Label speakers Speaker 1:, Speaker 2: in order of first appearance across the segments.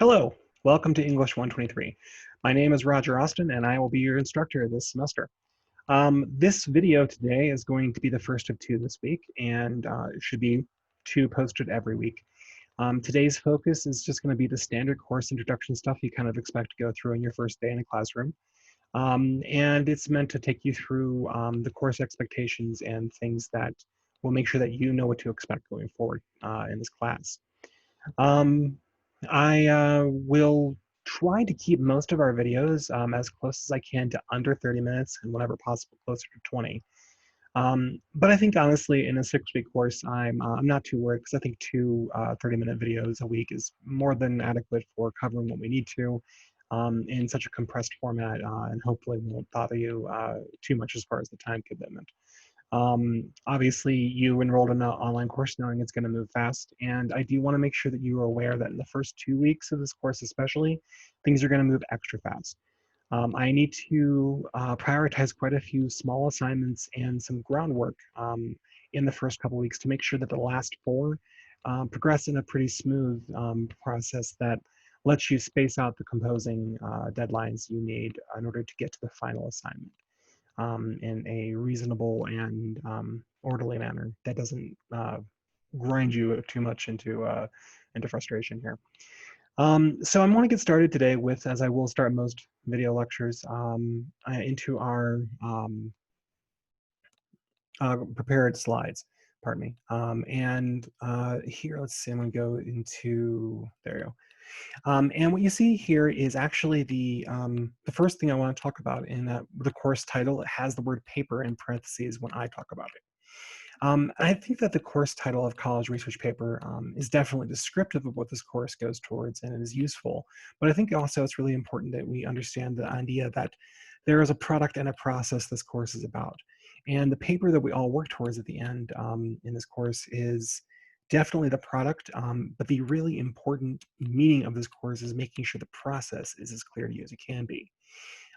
Speaker 1: Hello, welcome to English 123. My name is Roger Austin and I will be your instructor this semester. This video today is going to be the first of two this week and it should be two posted every week. Today's focus is just going to be the standard course introduction stuff you kind of expect to go through in your first day in a classroom. And it's meant to take you through the course expectations and things that will make sure that you know what to expect going forward in this class. Um, I will try to keep most of our videos as close as I can to under 30 minutes and whenever possible closer to 20. But I think honestly, in a 6-week course, I'm not too worried because I think two 30-minute videos a week is more than adequate for covering what we need to in such a compressed format, and hopefully won't bother you too much as far as the time commitment. Obviously, you enrolled in an online course knowing it's going to move fast, and I do want to make sure that you are aware that in the first 2 weeks of this course especially, things are going to move extra fast. I need to prioritize quite a few small assignments and some groundwork in the first couple weeks to make sure that the last four progress in a pretty smooth process that lets you space out the composing deadlines you need in order to get to the final assignment in a reasonable and orderly manner that doesn't grind you too much into frustration here. So I'm going to get started today with, as I will start most video lectures, into our prepared slides. Pardon me. Here, let's see, I'm going to go into, there you go. And what you see here is actually the first thing I want to talk about in the course title. It has the word paper in parentheses when I talk about it. I think that the course title of college research paper is definitely descriptive of what this course goes towards, and it is useful. But I think also it's really important that we understand the idea that there is a product and a process this course is about. And the paper that we all work towards at the end in this course is definitely the product, but the really important meaning of this course is making sure the process is as clear to you as it can be.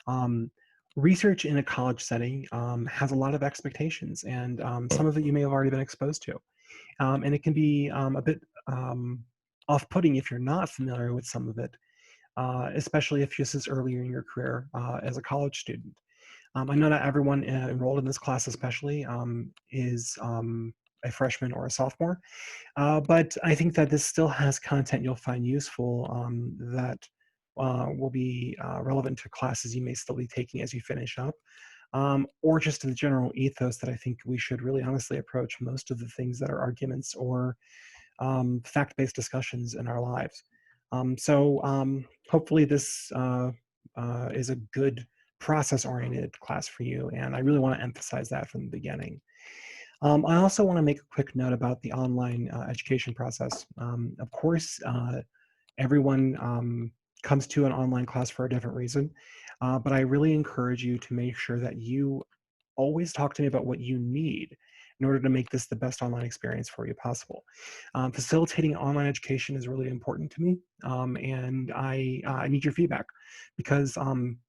Speaker 1: Um, Research in a college setting has a lot of expectations, and some of it you may have already been exposed to. And it can be a bit off-putting if you're not familiar with some of it, especially if this is earlier in your career as a college student. I know not everyone enrolled in this class especially is a freshman or a sophomore, but I think that this still has content you'll find useful that will be relevant to classes you may still be taking as you finish up, or just to the general ethos that I think we should really honestly approach most of the things that are arguments or fact-based discussions in our lives. Hopefully this is a good process-oriented class for you, and I really want to emphasize that from the beginning. I also want to make a quick note about the online education process. Of course, everyone comes to an online class for a different reason, but I really encourage you to make sure that you always talk to me about what you need in order to make this the best online experience for you possible. Facilitating online education is really important to me, and I need your feedback because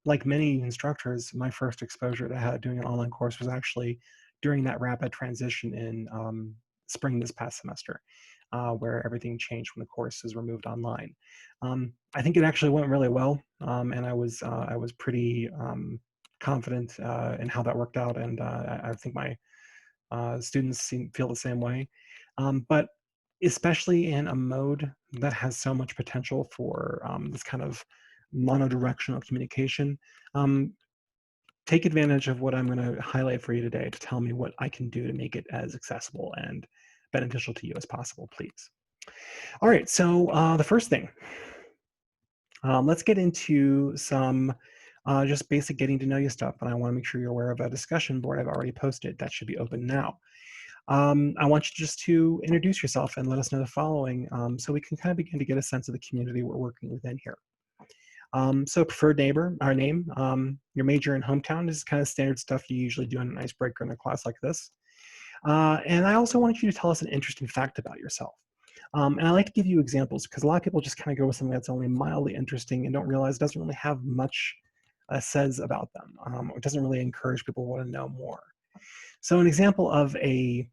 Speaker 1: like many instructors, my first exposure to doing an online course was actually during that rapid transition in spring this past semester, where everything changed when the course was removed online. I think it actually went really well, and I was pretty confident in how that worked out, and I think my students feel the same way. But especially in a mode that has so much potential for this kind of monodirectional communication, take advantage of what I'm going to highlight for you today to tell me what I can do to make it as accessible and beneficial to you as possible, please. All right, so the first thing, let's get into some just basic getting to know you stuff, and I want to make sure you're aware of a discussion board I've already posted that should be open now. I want you just to introduce yourself and let us know the following so we can kind of begin to get a sense of the community we're working within here. So preferred neighbor, our name, your major and hometown is kind of standard stuff you usually do in an icebreaker in a class like this. And I also want you to tell us an interesting fact about yourself. And I like to give you examples because a lot of people just kind of go with something that's only mildly interesting and don't realize it doesn't really have much says about them. It doesn't really encourage people who want to know more. So an example of a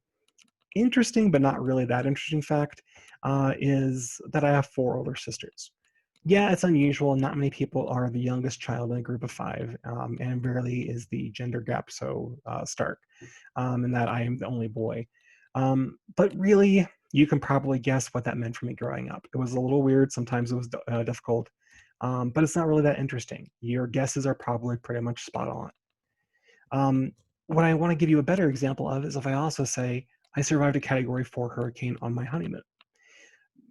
Speaker 1: interesting but not really that interesting fact is that I have 4 older sisters. Yeah, it's unusual. Not many people are the youngest child in a group of five, and rarely is the gender gap so stark, in that I am the only boy. But really, you can probably guess what that meant for me growing up. It was a little weird. Sometimes it was difficult, but it's not really that interesting. Your guesses are probably pretty much spot on. What I want to give you a better example of is if I also say, I survived a Category 4 hurricane on my honeymoon.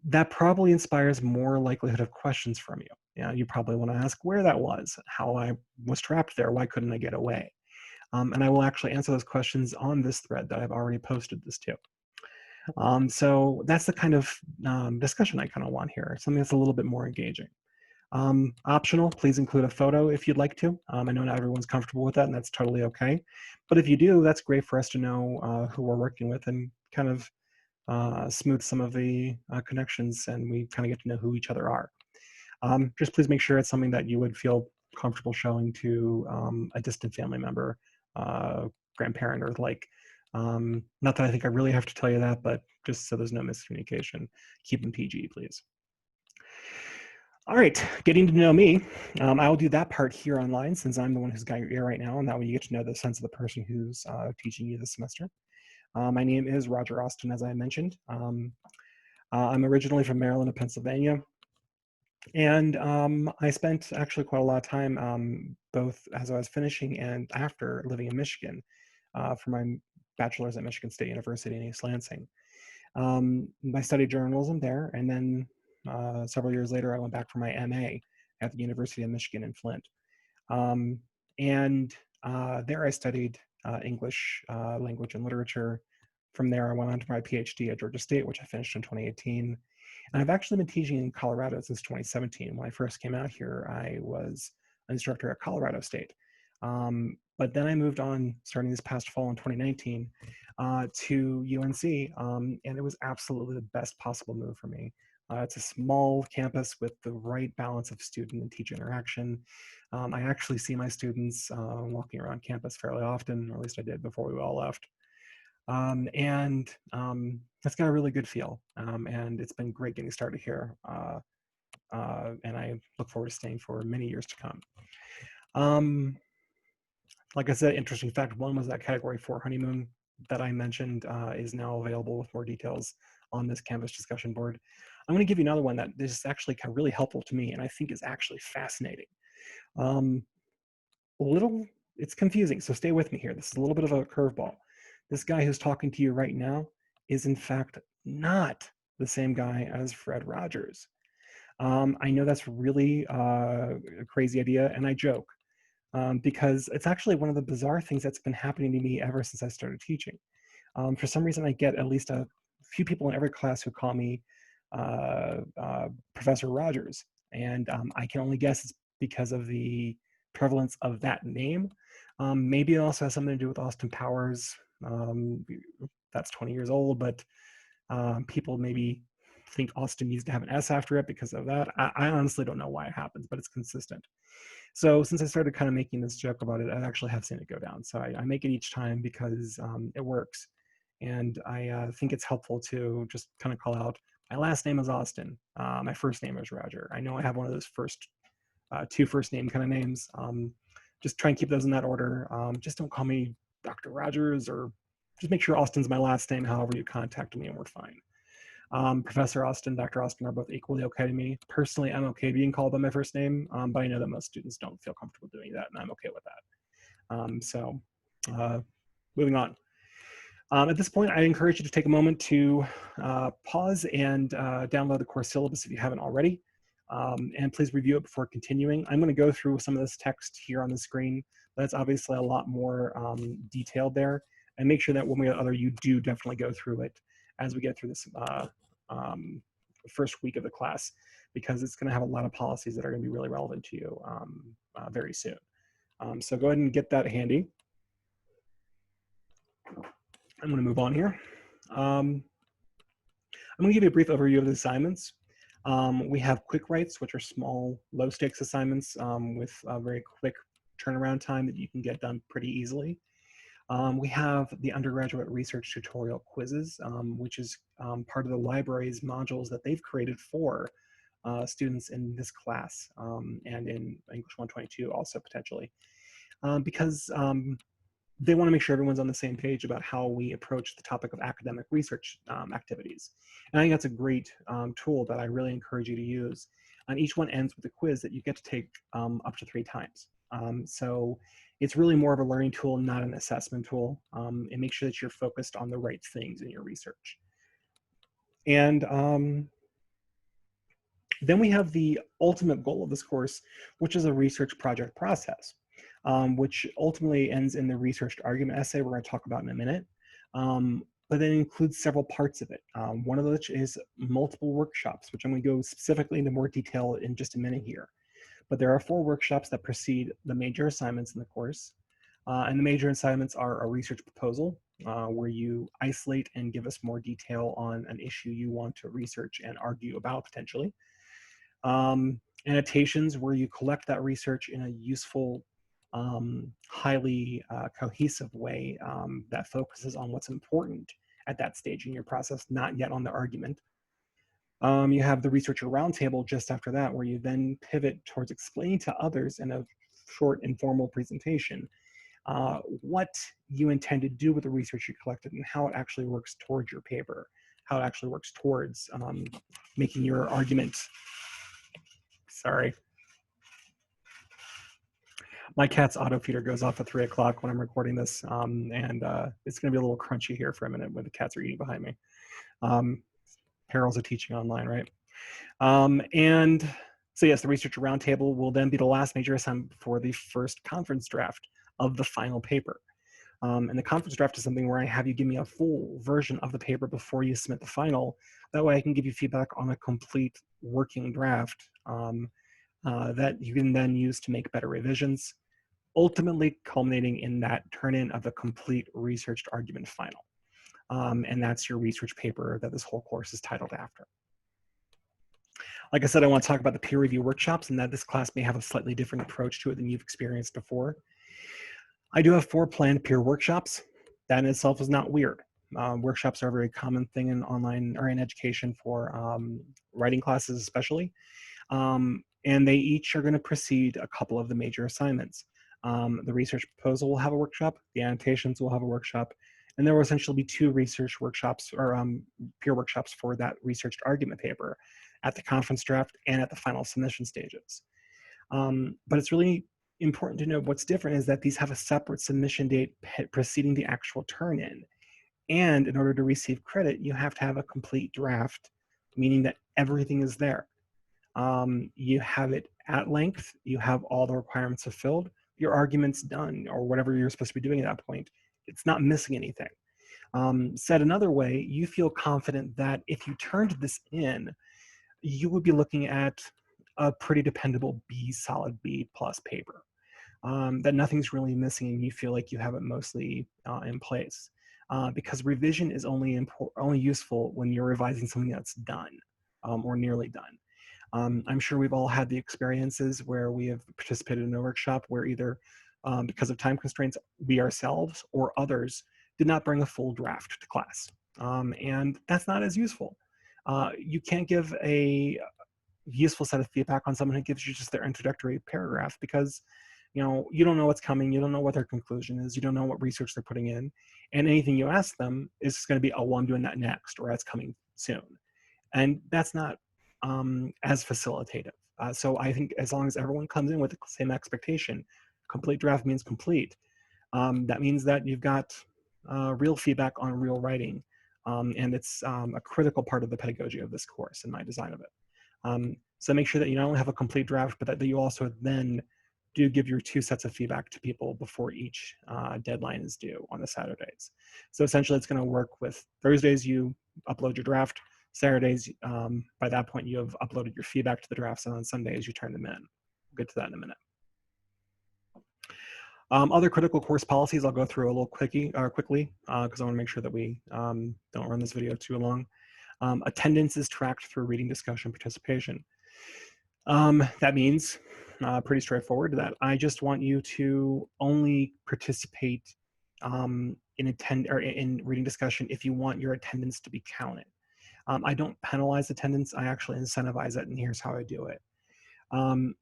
Speaker 1: That probably inspires more likelihood of questions from you. Yeah, you probably want to ask where that was, how I was trapped there, why couldn't I get away? And I will actually answer those questions on this thread that I've already posted this to. So that's the kind of discussion I kind of want here, something that's a little bit more engaging. Optional, please include a photo if you'd like to. I know not everyone's comfortable with that, and that's totally okay. But if you do, that's great for us to know who we're working with and kind of smooth some of the connections, and we kind of get to know who each other are. Just please make sure it's something that you would feel comfortable showing to a distant family member, grandparent, or like. Not that I think I really have to tell you that, but just so there's no miscommunication, keep them PG, please. All right, getting to know me. I will do that part here online since I'm the one who's got your ear right now, and that way you get to know the sense of the person who's teaching you this semester. My name is Roger Austin, as I mentioned. I'm originally from Maryland and Pennsylvania, and I spent actually quite a lot of time both as I was finishing and after living in Michigan for my bachelor's at Michigan State University in East Lansing. I studied journalism there, and then several years later, I went back for my MA at the University of Michigan in Flint. Um, and there I studied English language and literature. From there, I went on to my PhD at Georgia State, which I finished in 2018. And I've actually been teaching in Colorado since 2017. When I first came out here, I was an instructor at Colorado State. But then I moved on starting this past fall in 2019 to UNC, and it was absolutely the best possible move for me. It's a small campus with the right balance of student and teacher interaction. I actually see my students walking around campus fairly often, or at least I did before we all left. And it's got a really good feel, and it's been great getting started here. And I look forward to staying for many years to come. Like I said, interesting fact one was that Category 4 honeymoon that I mentioned is now available with more details on this Canvas discussion board. I'm going to give you another one that is actually kind of really helpful to me and I think is actually fascinating. Um, it's confusing, so stay with me here. This is a little bit of a curveball. This guy who's talking to you right now is in fact not the same guy as Fred Rogers. I know that's really a crazy idea, and I joke because it's actually one of the bizarre things that's been happening to me ever since I started teaching. For some reason, I get at least a few people in every class who call me Professor Rogers, and I can only guess it's because of the prevalence of that name. Maybe it also has something to do with Austin Powers. That's 20 years old, but people maybe think Austin needs to have an S after it because of that. I honestly don't know why it happens, but it's consistent. So since I started kind of making this joke about it, I actually have seen it go down. So I make it each time because it works. And I think it's helpful to just kind of call out, my last name is Austin. My first name is Roger. I know I have one of those two first name kind of names. Just try and keep those in that order. Just don't call me Dr. Rogers, or just make sure Austin's my last name, however you contact me, and we're fine. Professor Austin, Dr. Austin are both equally okay to me. Personally, I'm okay being called by my first name, but I know that most students don't feel comfortable doing that, and I'm okay with that. Moving on. At this point, I encourage you to take a moment to pause and download the course syllabus if you haven't already. And please review it before continuing. I'm going to go through some of this text here on the screen, but it's obviously a lot more detailed there. And make sure that one way or the other, you do definitely go through it as we get through this first week of the class, because it's going to have a lot of policies that are going to be really relevant to you very soon. So go ahead and get that handy. I'm going to move on here. I'm going to give you a brief overview of the assignments. We have quick writes, which are small, low stakes assignments with a very quick turnaround time that you can get done pretty easily. We have the undergraduate research tutorial quizzes, which is part of the library's modules that they've created for students in this class and in English 122 also potentially, because they want to make sure everyone's on the same page about how we approach the topic of academic research activities. And I think that's a great tool that I really encourage you to use. And each one ends with a quiz that you get to take up to 3 times. So it's really more of a learning tool, not an assessment tool. And make sure that you're focused on the right things in your research. And then we have the ultimate goal of this course, which is a research project process, which ultimately ends in the researched argument essay we're going to talk about in a minute. But then includes several parts of it. One of which is multiple workshops, which I'm going to go specifically into more detail in just a minute here. But there are 4 workshops that precede the major assignments in the course. And the major assignments are a research proposal, where you isolate and give us more detail on an issue you want to research and argue about potentially. Annotations, where you collect that research in a useful, highly cohesive way that focuses on what's important at that stage in your process, not yet on the argument. You have the researcher roundtable just after that, where you then pivot towards explaining to others in a short informal presentation what you intend to do with the research you collected and how it actually works towards your paper, how it actually works towards making your argument. Sorry. My cat's auto feeder goes off at 3 o'clock when I'm recording this, and it's going to be a little crunchy here for a minute when the cats are eating behind me. Perils of teaching online, right? And so yes, the researcher roundtable will then be the last major assignment for the first conference draft of the final paper. And the conference draft is something where I have you give me a full version of the paper before you submit the final. That way I can give you feedback on a complete working draft that you can then use to make better revisions, ultimately culminating in that turn-in of a complete researched argument final. And that's your research paper that this whole course is titled after. Like I said, I want to talk about the peer review workshops, and that this class may have a slightly different approach to it than you've experienced before. I do have 4 planned peer workshops. That in itself is not weird. Workshops are a very common thing in online or in education for writing classes especially. And they each are going to precede a couple of the major assignments. The research proposal will have a workshop, the annotations will have a workshop, and there will essentially be 2 research workshops or peer workshops for that researched argument paper at the conference draft and at the final submission stages. But it's really important to know what's different is that these have a separate submission date preceding the actual turn-in. And in order to receive credit, you have to have a complete draft, meaning that everything is there. You have it at length, you have all the requirements fulfilled, your argument's done, or whatever you're supposed to be doing at that point. It's not missing anything. Said another way, you feel confident that if you turned this in, you would be looking at a pretty dependable B, solid B plus paper. That nothing's really missing and you feel like you have it mostly in place. Because revision is only useful when you're revising something that's done or nearly done. I'm sure we've all had the experiences where we have participated in a workshop where either because of time constraints, we ourselves or others did not bring a full draft to class. And that's not as useful. You can't give a useful set of feedback on someone who gives you just their introductory paragraph because you don't know what's coming, you don't know what their conclusion is, you don't know what research they're putting in, and anything you ask them is going to be, oh, well, I'm doing that next, or that's coming soon. And that's not as facilitative. So I think as long as everyone comes in with the same expectation, complete draft means complete. That means that you've got real feedback on real writing. And it's a critical part of the pedagogy of this course and my design of it. So make sure that you not only have a complete draft, but that you also then do give your 2 sets of feedback to people before each deadline is due on the Saturdays. So essentially it's going to work with Thursdays, you upload your draft. Saturdays, by that point, you have uploaded your feedback to the drafts, and on Sundays, you turn them in. We'll get to that in a minute. Other critical course policies I'll go through a little quickly because I want to make sure that we don't run this video too long. Attendance is tracked through reading discussion participation. That means, pretty straightforward, that I just want you to only participate in reading discussion if you want your attendance to be counted. I don't penalize attendance, I actually incentivize it, and here's how I do it.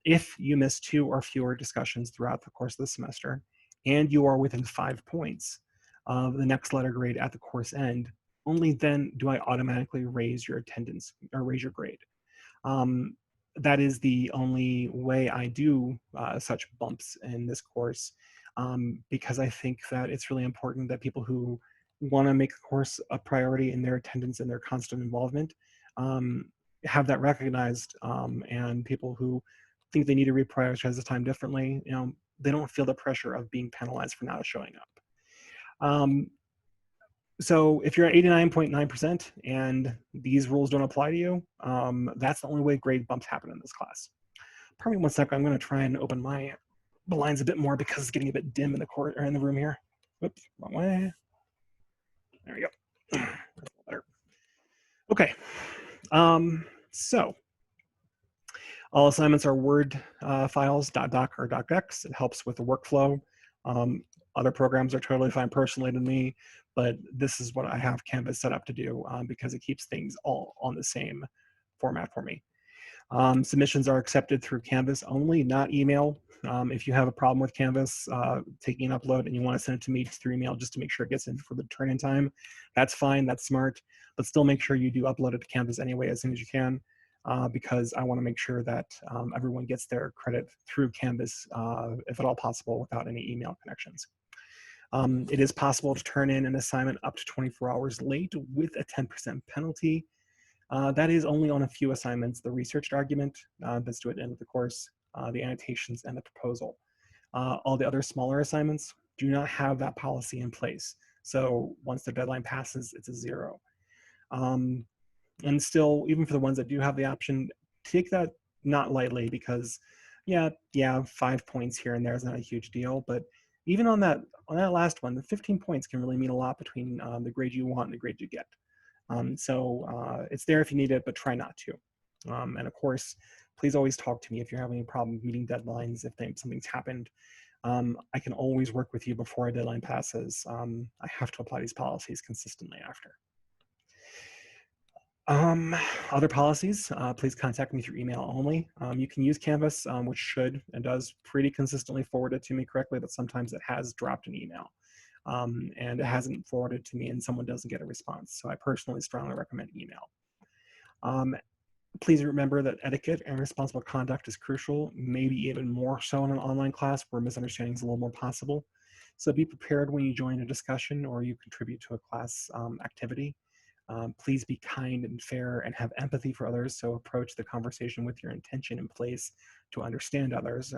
Speaker 1: If you miss 2 or fewer discussions throughout the course of the semester, and you are within 5 points of the next letter grade at the course end, only then do I automatically raise your attendance or raise your grade. Um, that is the only way I do such bumps in this course, because I think that it's really important that people who want to make the course a priority in their attendance and their constant involvement um, have that recognized, and people who think they need to reprioritize the time differently, they don't feel the pressure of being penalized for not showing up. So if you're at 89.9% and these rules don't apply to you, that's the only way grade bumps happen in this class. Pardon me one second. I'm going to try and open my blinds a bit more because it's getting a bit dim in the court or in the room here. Whoops, wrong way. There we go. That's a little better. Okay. So all assignments are Word files, .doc or .dex. It helps with the workflow. Other programs are totally fine personally to me, but this is what I have Canvas set up to do because it keeps things all on the same format for me. Submissions are accepted through Canvas only, not email. If you have a problem with Canvas taking an upload and you want to send it to me through email just to make sure it gets in for the turn-in time, that's fine, that's smart, but still make sure you do upload it to Canvas anyway as soon as you can, because I want to make sure that everyone gets their credit through Canvas, if at all possible, without any email connections. It is possible to turn in an assignment up to 24 hours late with a 10% penalty. That is only on a few assignments: the researched argument that's due at the end of the course, the annotations, and the proposal. All the other smaller assignments do not have that policy in place. So once the deadline passes, it's a 0. And still, even for the ones that do have the option, take that not lightly, because yeah, 5 points here and there is not a huge deal, but even on that last one, the 15 points can really mean a lot between the grade you want and the grade you get. So it's there if you need it, but try not to. And of course, please always talk to me if you're having any problem meeting deadlines, if something's happened. I can always work with you before a deadline passes. I have to apply these policies consistently after. Other policies, please contact me through email only. You can use Canvas, which should and does pretty consistently forward it to me correctly, but sometimes it has dropped an email. And it hasn't forwarded to me and someone doesn't get a response. So I personally strongly recommend email. Please remember that etiquette and responsible conduct is crucial, maybe even more so in an online class where misunderstanding is a little more possible. So be prepared when you join a discussion or you contribute to a class activity. Please be kind and fair and have empathy for others. So approach the conversation with your intention in place to understand others.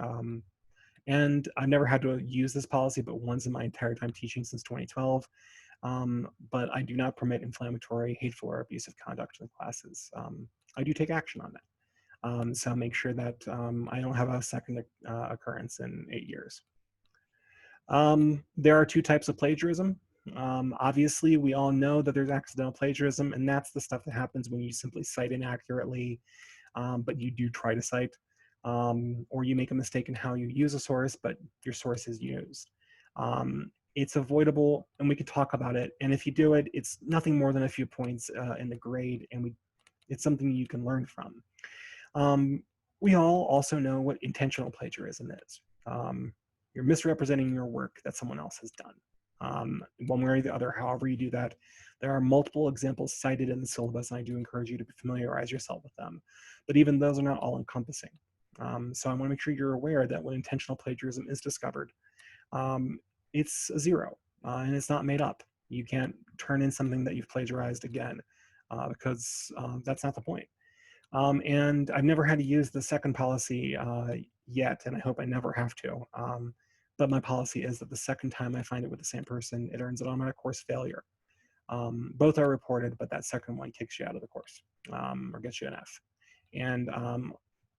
Speaker 1: And I've never had to use this policy but once in my entire time teaching since 2012. But I do not permit inflammatory, hateful, or abusive conduct in classes. I do take action on that. So make sure that I don't have a second occurrence in 8 years. There are 2 types of plagiarism. Obviously, we all know that there's accidental plagiarism, and that's the stuff that happens when you simply cite inaccurately, but you do try to cite. Or you make a mistake in how you use a source, but your source is used. It's avoidable, and we could talk about it. And if you do it, it's nothing more than a few points in the grade, and it's something you can learn from. We all also know what intentional plagiarism is. You're misrepresenting your work that someone else has done. One way or the other, however you do that, there are multiple examples cited in the syllabus, and I do encourage you to familiarize yourself with them. But even those are not all encompassing. So I want to make sure you're aware that when intentional plagiarism is discovered, it's a 0 and it's not made up. You can't turn in something that you've plagiarized again because that's not the point. And I've never had to use the second policy yet, and I hope I never have to. But my policy is that the second time I find it with the same person, it earns an automatic course failure. Both are reported, but that second one kicks you out of the course or gets you an F. And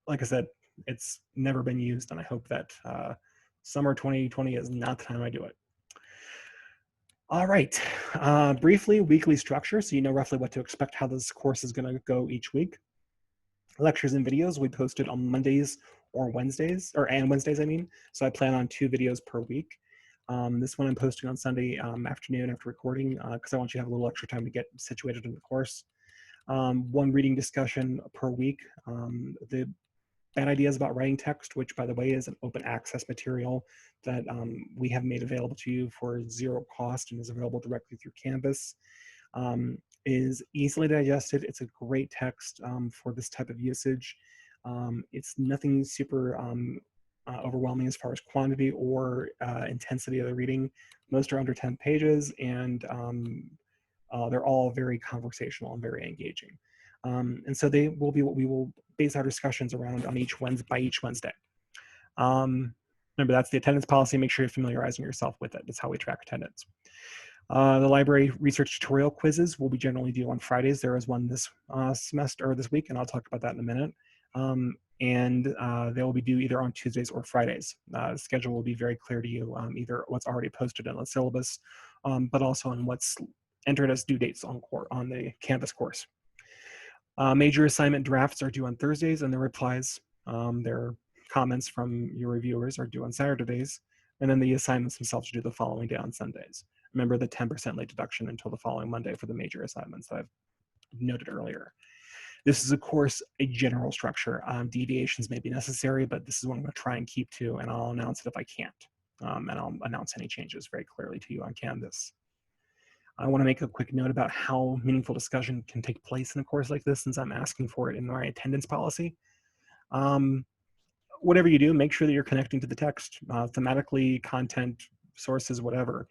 Speaker 1: like I said, it's never been used, and I hope that summer 2020 is not the time I do it. All right, briefly, weekly structure, so you know roughly what to expect, how this course is going to go each week. Lectures and videos we posted on Mondays or Wednesdays, and Wednesdays, I mean. So I plan on 2 videos per week. This one I'm posting on Sunday afternoon after recording because I want you to have a little extra time to get situated in the course. one reading discussion per week. The Bad Ideas About Writing Text, which by the way is an open access material that we have made available to you for zero cost and is available directly through Canvas, is easily digested. It's a great text for this type of usage. It's nothing super overwhelming as far as quantity or intensity of the reading. Most are under 10 pages, and they're all very conversational and very engaging. And so they will be what we will base our discussions around on each Wednesday. Remember, that's the attendance policy. Make sure you're familiarizing yourself with it. That's how we track attendance. The library research tutorial quizzes will be generally due on Fridays. There is one this semester or this week, and I'll talk about that in a minute. And they will be due either on Tuesdays or Fridays. The schedule will be very clear to you, either what's already posted in the syllabus, but also on what's entered as due dates on the Canvas course. Major assignment drafts are due on Thursdays, and the replies, their comments from your reviewers, are due on Saturdays, and then the assignments themselves are due the following day on Sundays. Remember the 10% late deduction until the following Monday for the major assignments that I've noted earlier. This is, of course, a general structure. Deviations may be necessary, but this is what I'm going to try and keep to, and I'll announce it if I can't. And I'll announce any changes very clearly to you on Canvas. I want to make a quick note about how meaningful discussion can take place in a course like this, since I'm asking for it in my attendance policy. Whatever you do, make sure that you're connecting to the text, thematically, content, sources, whatever.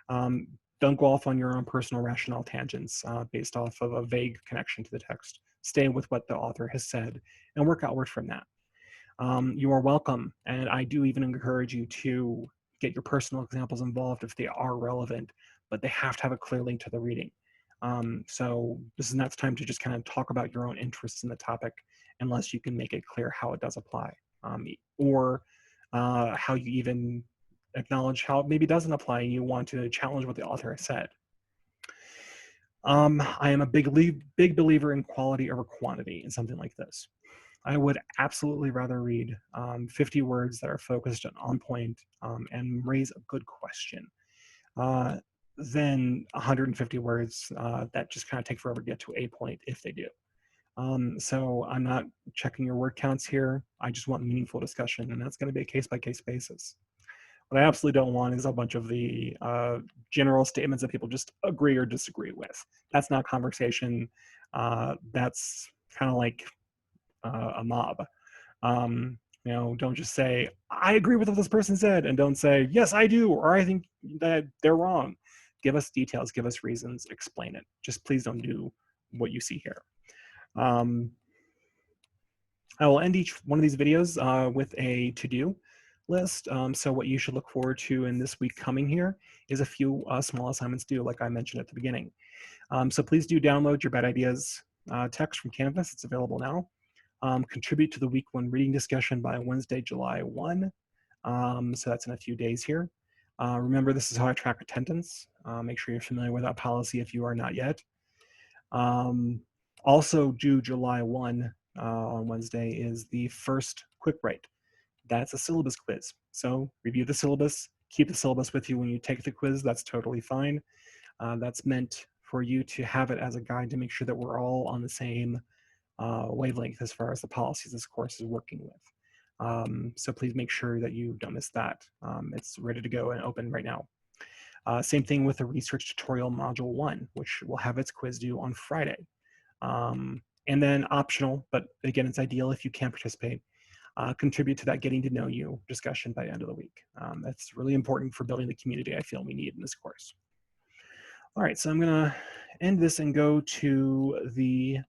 Speaker 1: Don't go off on your own personal rationale tangents based off of a vague connection to the text. Stay with what the author has said and work outward from that. You are welcome, and I do even encourage you to get your personal examples involved if they are relevant, but they have to have a clear link to the reading. So this is not the time to just kind of talk about your own interests in the topic unless you can make it clear how it does apply, or how you even acknowledge how it maybe doesn't apply and you want to challenge what the author has said. I am a big believer in quality over quantity in something like this. I would absolutely rather read 50 words that are focused and on point and raise a good question than 150 words that just kind of take forever to get to a point if they do. So I'm not checking your word counts here. I just want meaningful discussion, and that's going to be a case-by-case basis. What I absolutely don't want is a bunch of the general statements that people just agree or disagree with. That's not conversation. That's kind of like a mob. You know, don't just say, I agree with what this person said, and don't say, yes, I do, or I think that they're wrong. Give us details, give us reasons, explain it. Just please don't do what you see here. I will end each one of these videos with a to-do list. So what you should look forward to in this week coming here is a few small assignments due, like I mentioned at the beginning. So please do download your Bad Ideas text from Canvas. It's available now. Contribute to the week 1 reading discussion by Wednesday, July 1. So that's in a few days here. Remember, this is how I track attendance. Make sure you're familiar with that policy if you are not yet. Also due July 1 on Wednesday is the first quick write. That's a syllabus quiz. So review the syllabus, keep the syllabus with you when you take the quiz. That's totally fine. That's meant for you to have it as a guide to make sure that we're all on the same wavelength as far as the policies this course is working with. So please make sure that you don't miss that. It's ready to go and open right now. Same thing with the research tutorial module 1, which will have its quiz due on Friday. And then optional, but again, it's ideal if you can participate, contribute to that getting to know you discussion by the end of the week. That's really important for building the community I feel we need in this course. All right, so I'm gonna end this and go to the,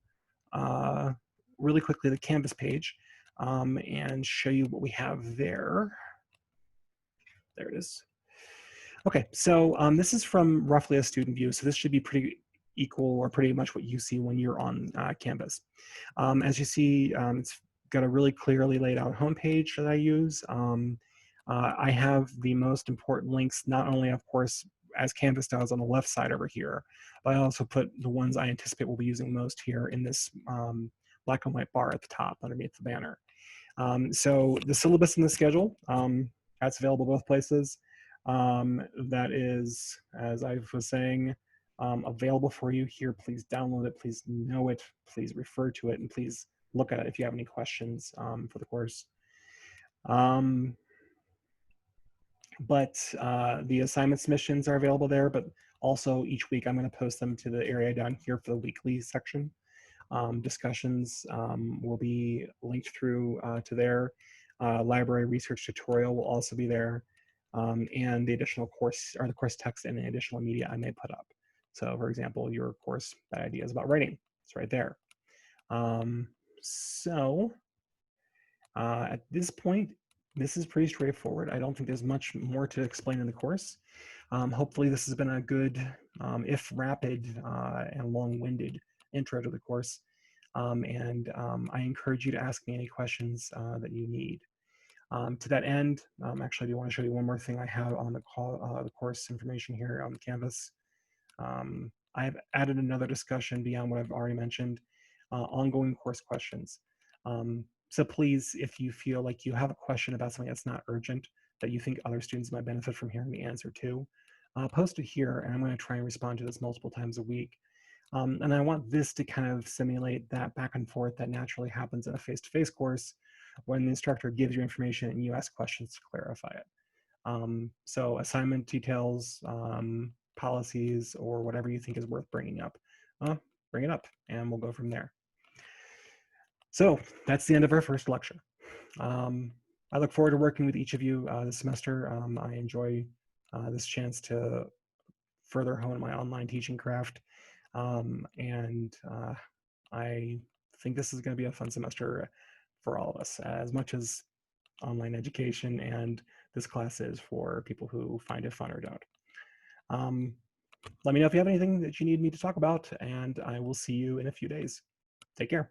Speaker 1: really quickly, the Canvas page and show you what we have there. There it is. Okay, so this is from roughly a student view, so this should be pretty equal or pretty much what you see when you're on Canvas. As you see, it's got a really clearly laid out homepage that I use. I have the most important links, not only, of course, as Canvas does on the left side over here, but I also put the ones I anticipate we'll be using most here in this black and white bar at the top underneath the banner. So the syllabus and the schedule, that's available both places. That is, as I was saying, available for you here. Please download it, please know it, please refer to it, and please look at it if you have any questions for the course. But the assignment submissions are available there, but also each week I'm going to post them to the area down here for the weekly section. Discussions will be linked through to there. Library research tutorial will also be there, and the additional course, or the course text and the additional media I may put up. So for example, your course, Bad Ideas About Writing, it's right there. At this point, this is pretty straightforward. I don't think there's much more to explain in the course. Hopefully this has been a good, if rapid and long-winded intro to the course. I encourage you to ask me any questions that you need. To that end, actually I do want to show you one more thing I have on the course information here on the Canvas. I have added another discussion beyond what I've already mentioned, ongoing course questions. So please, if you feel like you have a question about something that's not urgent, that you think other students might benefit from hearing the answer to, post it here, and I'm going to try and respond to this multiple times a week. And I want this to kind of simulate that back and forth that naturally happens in a face-to-face course when the instructor gives you information and you ask questions to clarify it. So assignment details, policies, or whatever you think is worth bringing up, bring it up, and we'll go from there. So that's the end of our first lecture. I look forward to working with each of you this semester. I enjoy this chance to further hone my online teaching craft. I think this is going to be a fun semester for all of us, as much as online education and this class is for people who find it fun or don't. Let me know if you have anything that you need me to talk about, and I will see you in a few days. Take care.